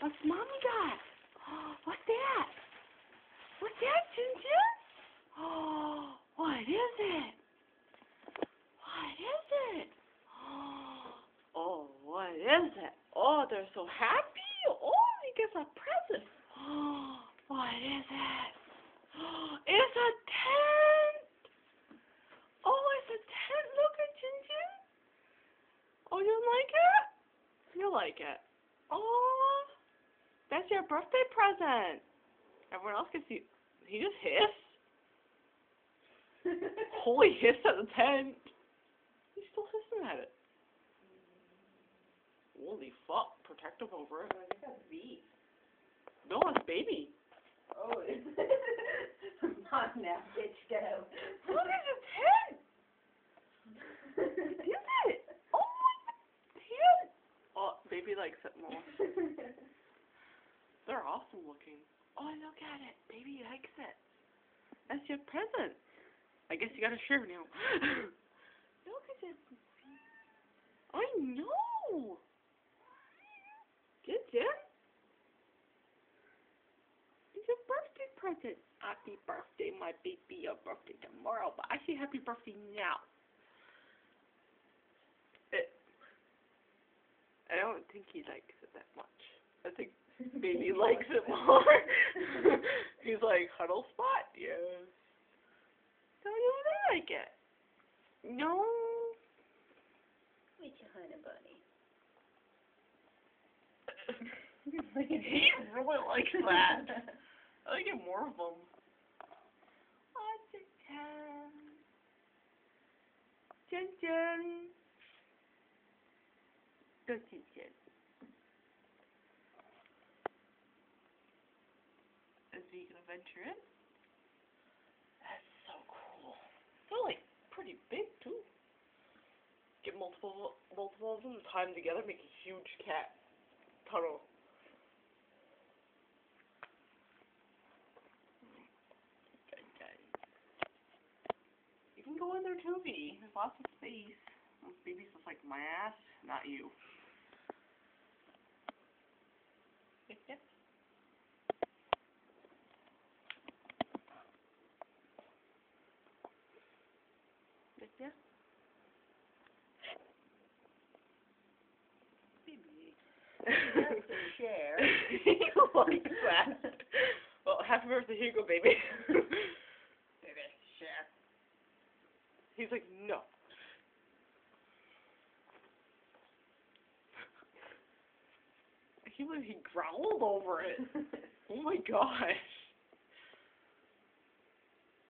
What's Mommy got? What's that? What's that, Ginger? Oh, what is it? What is it? Oh, what is it? Oh, they're so happy. Oh, he gets a present. Oh, what is it? It's a tent. Oh, it's a tent. Look at Ginger. Oh, you like it? You like it. Oh, that's your birthday present. Everyone else gets you. He just hissed. Holy hiss at the tent. He's still hissing at it. Holy fuck. Protective over it. I think that's beef. No, it's baby. Oh, it's Mom now, bitch, go. Look at the tent. Is it? Oh my tent. Oh, baby likes it more. They're awesome looking. Oh, look at it. Baby likes it. That's your present. I guess you gotta share now. Look at this. I know. Good job. It's your birthday present. Happy birthday, my baby. Your birthday tomorrow, but I say happy birthday now. I don't think he likes it that much. I think baby likes it more. He's like, huddle spot? Yes. Don't you like it? No. Wait your honey bunny. He really likes that. I like get more of them. Oh, Jen. Jen Jen. Go Jen Jen. Is he gonna venture in? That's so cool. They're like pretty big too. Get multiple of them, tie them together, make a huge cat tunnel. You can go in there too, V. There's lots of space. Those babies just like my ass, not you. Yeah. Yeah. That's a share. He likes that. Well, happy birthday, here you go, baby. Baby, share. He's like, no. I can't believe he growled over it. Oh my gosh.